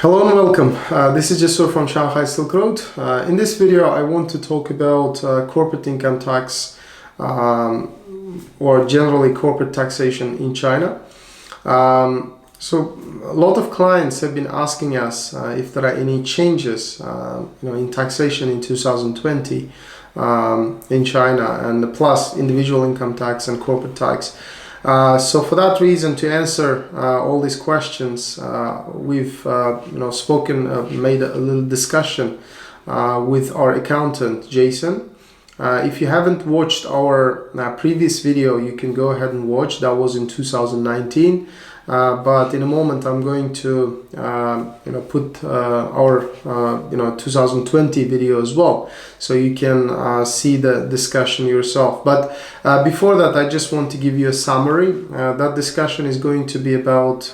Hello and welcome. This is 𝐤𝐤 from Shanghai Silk Road. In this video I want to talk about corporate income tax or generally corporate taxation in China. So a lot of clients have been asking us if there are any changes in taxation in 2020 in China, and plus individual income tax and corporate tax. So for that reason, to answer all these questions, we've made a little discussion with our accountant Jason. If you haven't watched our previous video, you can go ahead and watch. That was in 2019. But in a moment I'm going to put our 2020 video as well, so you can see the discussion yourself. But before that, I just want to give you a summary. That discussion is going to be about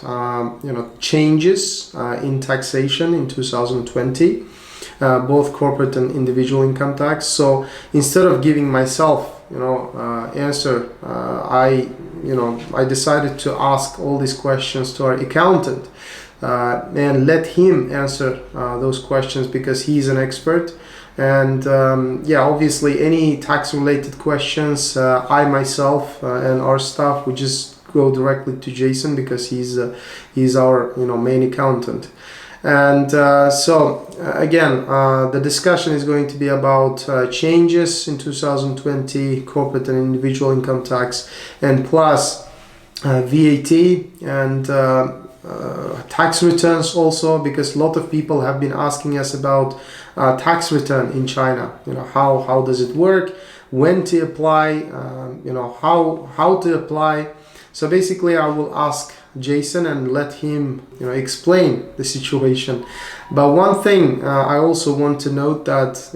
changes in taxation in 2020, both corporate and individual income tax. So instead of giving myself answer, I decided to ask all these questions to our accountant and let him answer those questions, because he's an expert. And obviously any tax related questions, I myself and our staff, we just go directly to Jason, because he's our main accountant. And so again, the discussion is going to be about changes in 2020 corporate and individual income tax, and plus VAT and tax returns also, because a lot of people have been asking us about tax return in China. How does it work, when to apply, how to apply. So basically I will ask Jason and let him explain the situation. But one thing I also want to note, that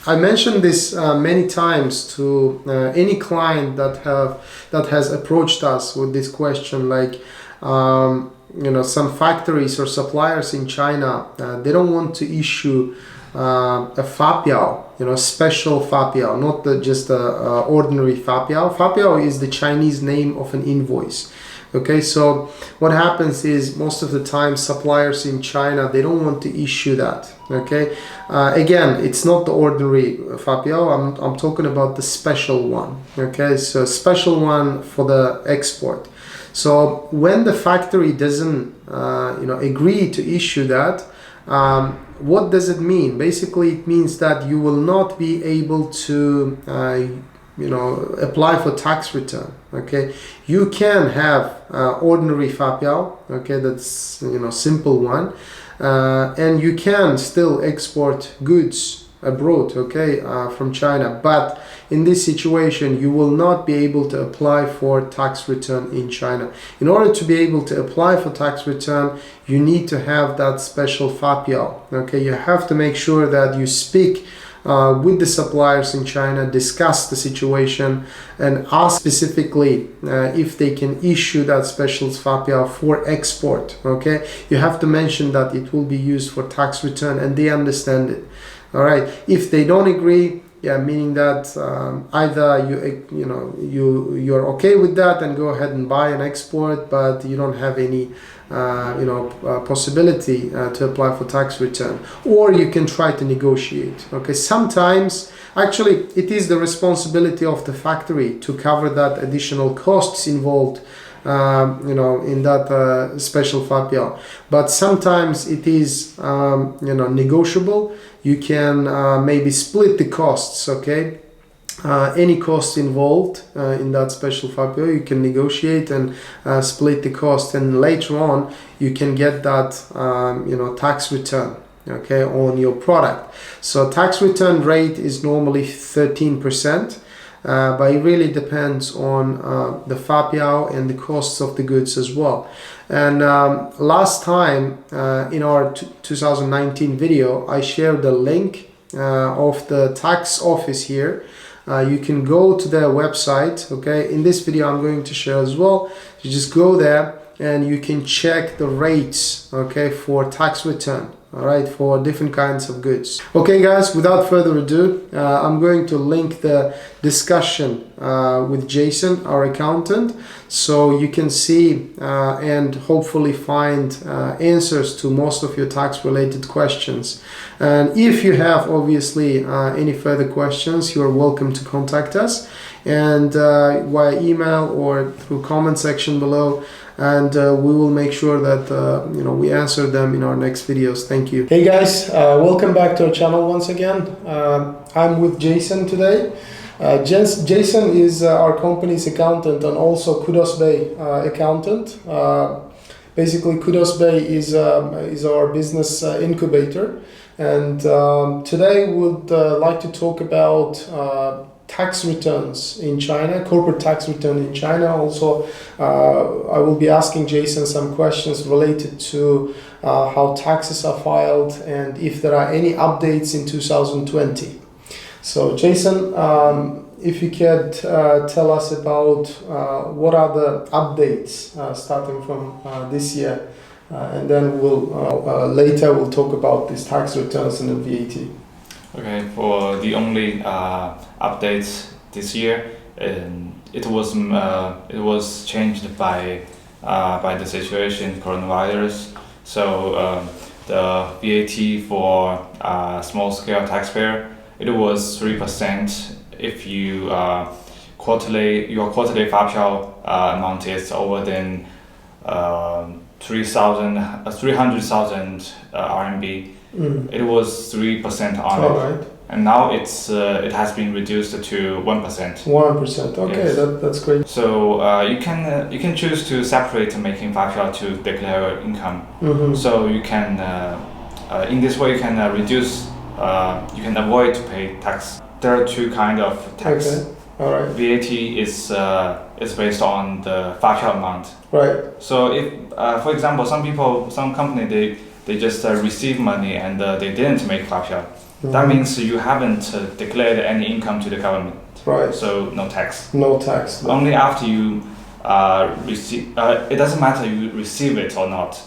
I mentioned this many times to any client that has approached us with this question, like some factories or suppliers in China, they don't want to issue a Fapiao, special Fapiao, not just a ordinary Fapiao. Fapiao is the Chinese name of an invoice. Okay, so what happens is, most of the time suppliers in China, they don't want to issue that. Okay, again, it's not the ordinary Fapiao. I'm talking about the special one. Okay, so special one for the export. So when the factory doesn't agree to issue that, what does it mean? Basically, it means that you will not be able to apply for tax return. Okay, you can have ordinary Fapiao. Okay, that's simple one, and you can still export goods abroad, okay, from China. But in this situation, you will not be able to apply for tax return in China. In order to be able to apply for tax return, you need to have that special Fapiao. Okay, you have to make sure that you speak with the suppliers in China, discuss the situation, and ask specifically if they can issue that special Fapiao for export. Okay, you have to mention that it will be used for tax return, and they understand it. All right, if they don't agree, meaning that either you're okay with that and go ahead and buy and export, but you don't have any possibility to apply for tax return, or you can try to negotiate. Okay, sometimes actually it is the responsibility of the factory to cover that additional costs involved in that special Fapiao, but sometimes it is negotiable. You can maybe split the costs. Okay, any costs involved in that special Fapiao, you can negotiate and split the cost, and later on you can get that tax return, okay, on your product. So tax return rate is normally 13%. But it really depends on the Fapiao and the costs of the goods as well. And last time in our 2019 video, I shared the link of the tax office here. You can go to their website. Okay, in this video I'm going to share as well. You just go there and you can check the rates, okay, for tax return. all right, for different kinds of goods. Okay guys, without further ado, I'm going to link the discussion with Jason, our accountant, so you can see and hopefully find answers to most of your tax related questions. And if you have obviously any further questions, you are welcome to contact us, and via email or through comment section below, and we will make sure that we answer them in our next videos. Thank you. Hey guys, welcome back to our channel once again. I'm with Jason today. Jason is our company's accountant and also 𝐒𝐢𝐥𝐤 accountant. Basically, 𝐒𝐢𝐥𝐤 is our business incubator, and today we'd like to talk about tax returns in China, corporate tax return in China. Also, I will be asking Jason some questions related to how taxes are filed and if there are any updates in 2020. So Jason, if you could tell us about what are the updates starting from this year, and then later we'll talk about these tax returns and the VAT. Okay, for the only updates this year, it was changed by the situation coronavirus. So the VAT for small scale taxpayer, it was 3% if your quarterly Fapiao amount is over than 300,000 RMB. It was 3% on it, right. And now it has been reduced to 1%. 1%. Okay, yes. That's great. So you can choose to separate making Fapiao to declare income. So you can in this way you can reduce. You can avoid to pay tax. There are two kind of tax. Okay. All right. VAT is based on the Fapiao amount. Right. So if for example, some company they just receive money and they didn't make Fapiao. That means you haven't declared any income to the government. Right. So no tax. No tax. Only after you receive. It doesn't matter you receive it or not.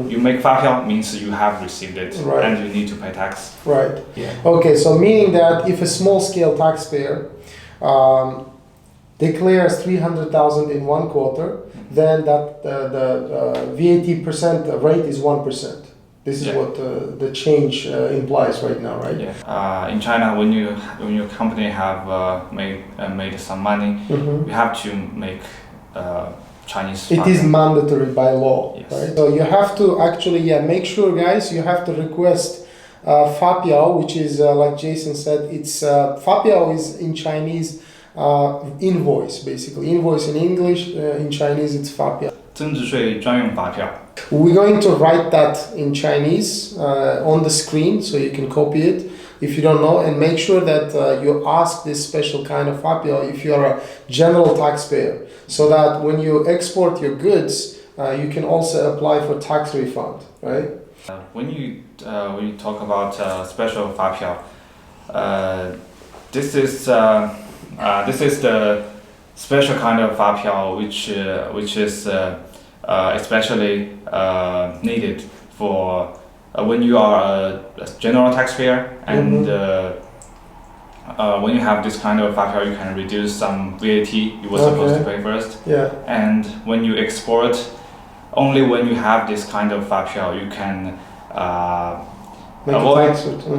You make Fapiao means you have received it, right. And you need to pay tax. Right. Yeah. Okay. So meaning that if a small scale taxpayer declares 300,000 in one quarter, then that the VAT percent rate is 1%. This is what the change implies right now, right? Yeah. In China, when your company have made some money, you have to make Chinese. It is mandatory by law, yes. Right? So you have to actually, make sure, guys, you have to request Fapiao, which is like Jason said, it's Fapiao is in Chinese invoice, basically. Invoice in English, in Chinese it's Fapiao. 增值税专用发票. We're going to write that in Chinese on the screen so you can copy it if you don't know, and make sure that you ask this special kind of Fapiao if you are a general taxpayer, so that when you export your goods, you can also apply for tax refund, right? When you talk about special Fapiao, this is the special kind of Fapiao which is especially needed for when you are a general taxpayer, and when you have this kind of Fapiao, you can reduce some VAT you were supposed to pay first. Yeah. And when you export, only when you have this kind of Fapiao, you can avoid.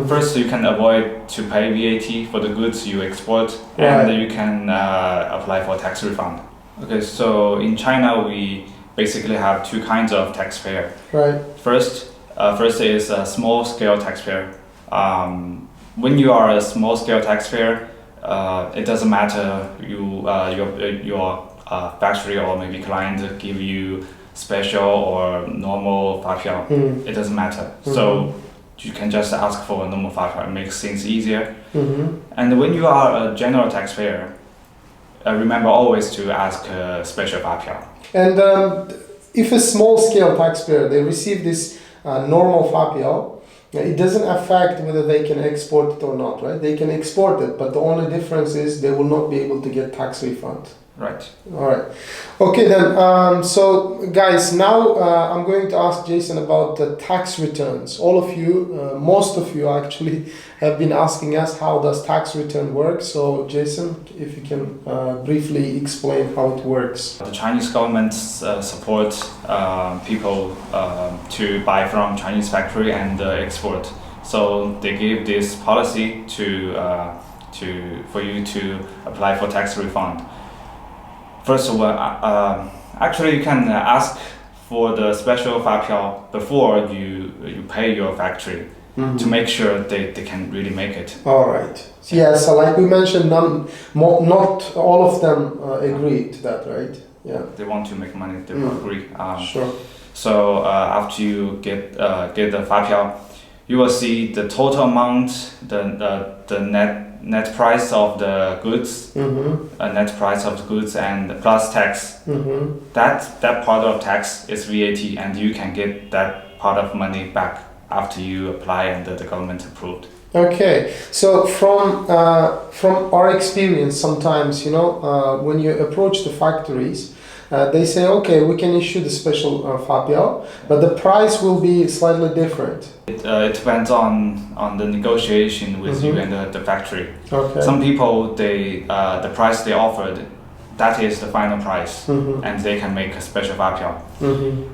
First, you can avoid to pay VAT for the goods you export, and you can apply for tax refund. Okay, so in China we basically have two kinds of taxpayer. Right. First is a small scale taxpayer. When you are a small scale taxpayer, it doesn't matter your factory or maybe client give you special or normal Fapiao. It doesn't matter. So you can just ask for a normal Fapiao. It makes things easier. And when you are a general taxpayer, remember always to ask special Fapiao. And if a small scale taxpayer, they receive this normal Fapiao, it doesn't affect whether they can export it or not, right? They can export it, but the only difference is they will not be able to get tax refund. Right. All right. Okay then. So guys, now I'm going to ask Jason about the tax returns. All of you, most of you actually, have been asking us how does tax return work. So Jason, if you can briefly explain how it works. The Chinese government support people to buy from Chinese factory and export. So they give this policy for you to apply for tax refund. First of all, actually you can ask for the special Fapiao before you pay your factory to make sure they can really make it. All right. Yeah, so like we mentioned, not all of them agree to that, right? Yeah. They want to make money, they will agree. Sure. So after you get the Fapiao, you will see the total amount, the net price of the goods, net price of the goods and plus tax. That part of tax is VAT, and you can get that part of money back after you apply and the government approved. Okay, so from our experience, sometimes when you approach the factories, they say, okay, we can issue the special Fapiao, but the price will be slightly different. It depends on the negotiation with you and the factory. Okay. Some people, the price they offered, that is the final price, and they can make a special Fapiao.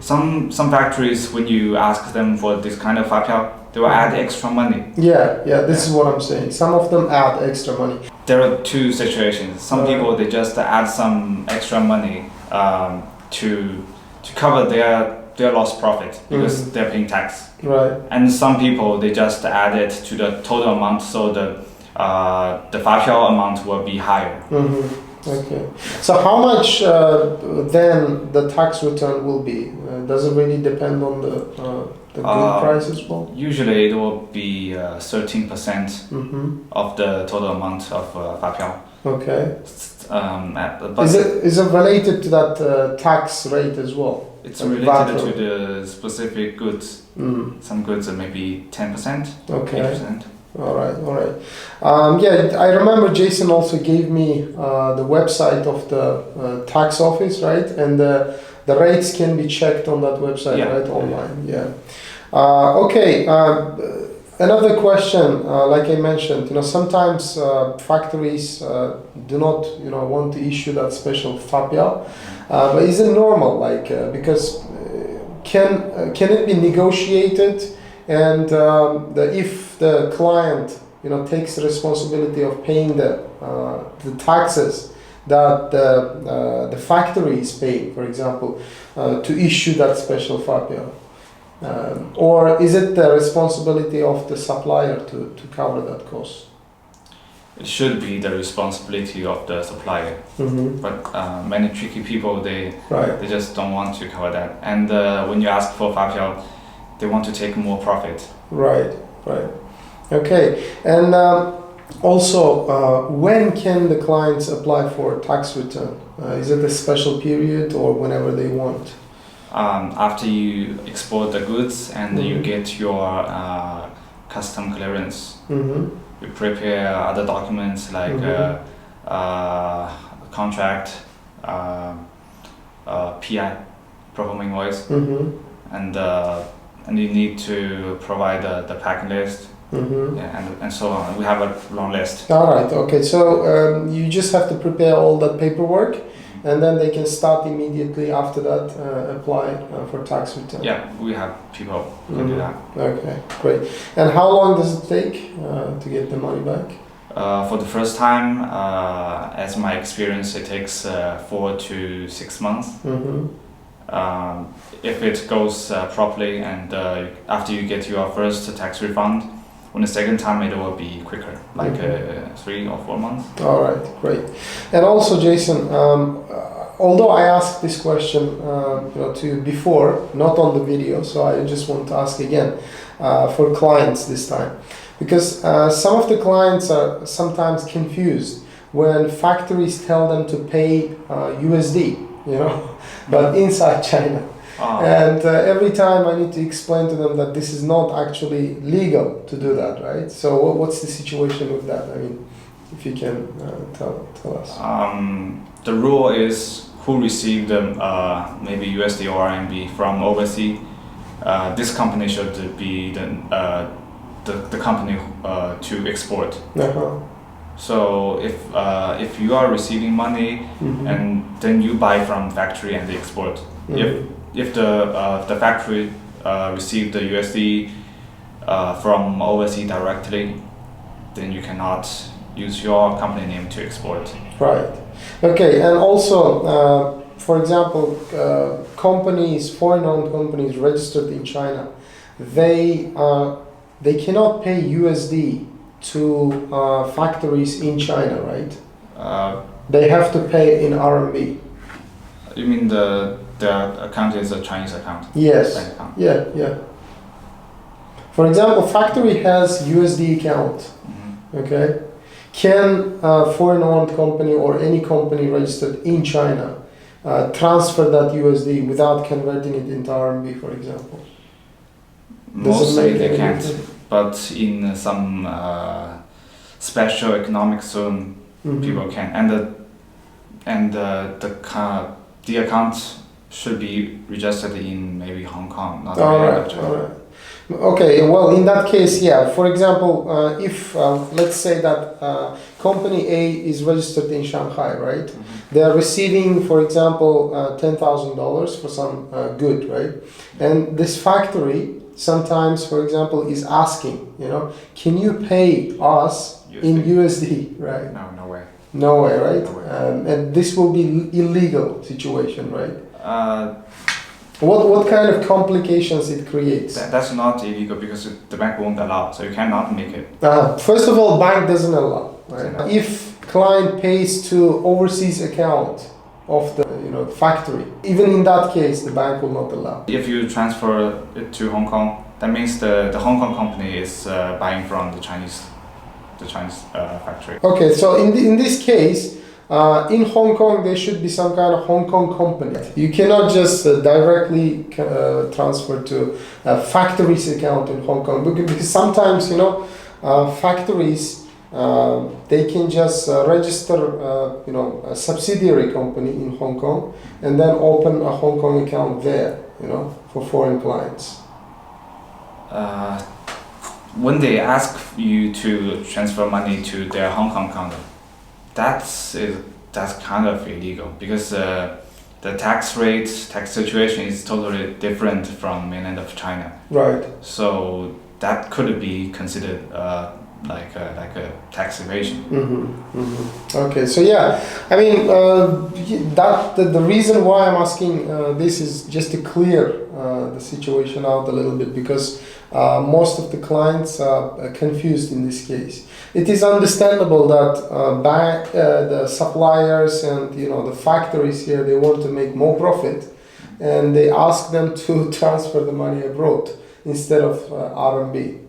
Some factories, when you ask them for this kind of Fapiao, they will add extra money. Yeah, this is what I'm saying. Some of them add extra money. There are two situations. Some people, they just add some extra money to cover their lost profit because they're paying tax. Right. And some people, they just add it to the total amount, so the Fapiao amount will be higher. Okay. So how much then the tax return will be? Does it really depend on the good price as well? Usually it will be 13% of the total amount of Fapiao. Okay. But is it related to that tax rate as well? It's related to the specific goods. Some goods are maybe 10%, okay. 8%. All right. Yeah, I remember Jason also gave me the website of the tax office, right? And the rates can be checked on that website, right? Online, yeah. Okay. Another question, like I mentioned, sometimes factories do not, want to issue that special Fapiao, but is it normal? Like, because can it be negotiated? And if the client, takes the responsibility of paying the taxes that the factory is paying, for example, to issue that special Fapiao, or is it the responsibility of the supplier to cover that cost? It should be the responsibility of the supplier, but many tricky people, they just don't want to cover that. And when you ask for Fapiao, they want to take more profit. Right. Okay. And also, when can the clients apply for tax return? Is it a special period or whenever they want? After you export the goods and you get your custom clearance, you prepare other documents like contract, PI, performing invoice, and you need to provide the packing list, and so on. We have a long list. All right. Okay. So you just have to prepare all that paperwork, and then they can start immediately after that apply for tax return. Yeah, we have people who can do that. Okay, great. And how long does it take to get the money back? For the first time, as my experience, it takes 4 to 6 months. If it goes properly and after you get your first tax refund, on the second time it will be quicker, like 3 or 4 months. All right, great. And also, Jason, although I asked this question to you before, not on the video, so I just want to ask again for clients this time, because some of the clients are sometimes confused when factories tell them to pay USD, but inside China. And every time I need to explain to them that this is not actually legal to do that, right? So what's the situation with that? I mean, if you can tell us. the rule is who received maybe USD or RMB from overseas. This company should be the company to export. So if you are receiving money and then you buy from factory and they export, if the factory received the USD from overseas directly, then you cannot use your company name to export. Right. Okay. And also, for example, companies, foreign-owned companies registered in China, they cannot pay USD to factories in China, right? They have to pay in RMB. You mean the account is a Chinese account? Yes. Bank account. Yeah. For example, factory has USD account. Okay. Can a foreign-owned company or any company registered in China transfer that USD without converting it into RMB, for example? Mostly they can't, but in some special economic zone, people can, and the account should be registered in maybe Hong Kong, not in China. All right. Okay, well, in that case, yeah. For example, if let's say that company A is registered in Shanghai, right? They are receiving, for example, $10,000 for some good, right? And this factory sometimes, for example, is asking, can you pay us in USD, right? No way. No way, right? No way. And this will be illegal situation, right? What kind of complications it creates? That's not illegal because the bank won't allow, so you cannot make it. First of all, bank doesn't allow. Right? If client pays to overseas account of the factory, even in that case, the bank will not allow. If you transfer it to Hong Kong, that means the Hong Kong company is buying from the Chinese factory. Okay, so in this case, in Hong Kong, there should be some kind of Hong Kong company. You cannot just directly transfer to a factory's account in Hong Kong because sometimes, factories, they can just register, a subsidiary company in Hong Kong and then open a Hong Kong account there, for foreign clients. When they ask you to transfer money to their Hong Kong account, that's kind of illegal because the tax situation is totally different from mainland of China. Right. So that could be considered like a tax evasion. Okay, so yeah, I mean the reason why I'm asking this is just to clear the situation out a little bit because most of the clients are confused in this case. It is understandable that the suppliers and the factories here, they want to make more profit, and they ask them to transfer the money abroad instead of RMB.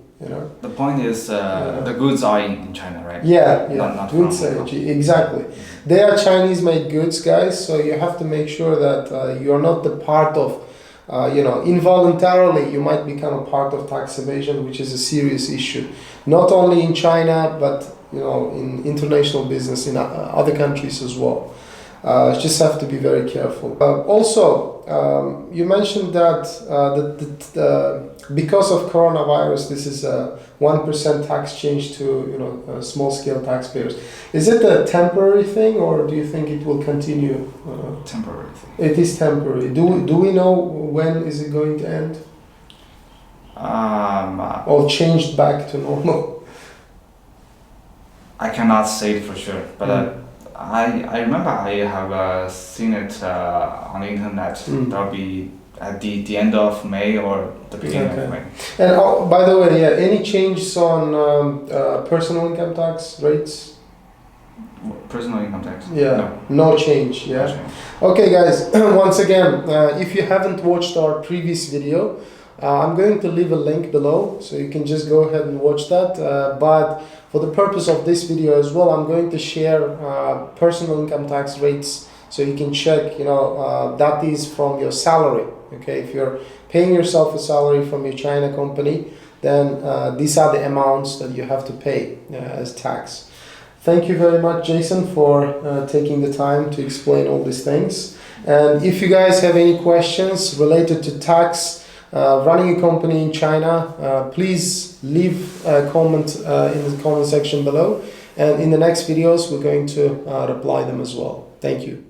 The point is the goods are in China, right? Yeah, not goods exactly. They are Chinese-made goods, guys. So you have to make sure that you are not the part of. Involuntarily, you might become a part of tax evasion, which is a serious issue, not only in China, but in international business in other countries as well. Just have to be very careful. Also, you mentioned that because of coronavirus, this is a 1% tax change to small-scale taxpayers. Is it a temporary thing, or do you think it will continue? Temporary thing. It is temporary. Do we know when is it going to end? Or changed back to normal? I cannot say it for sure, but I remember I have seen it on the internet. That'll be at the end of May or the beginning of May. And by the way, any changes on personal income tax rates? Personal income tax? No change. Yeah. No change. Okay, guys. Once again, if you haven't watched our previous video, I'm going to leave a link below, so you can just go ahead and watch that. But for the purpose of this video as well, I'm going to share personal income tax rates, so you can check. That is from your salary. Okay, if you're paying yourself a salary from your China company, then these are the amounts that you have to pay as tax. Thank you very much, Jason, for taking the time to explain all these things. And if you guys have any questions related to tax, running a company in China, please leave a comment in the comment section below. And in the next videos, we're going to reply them as well. Thank you.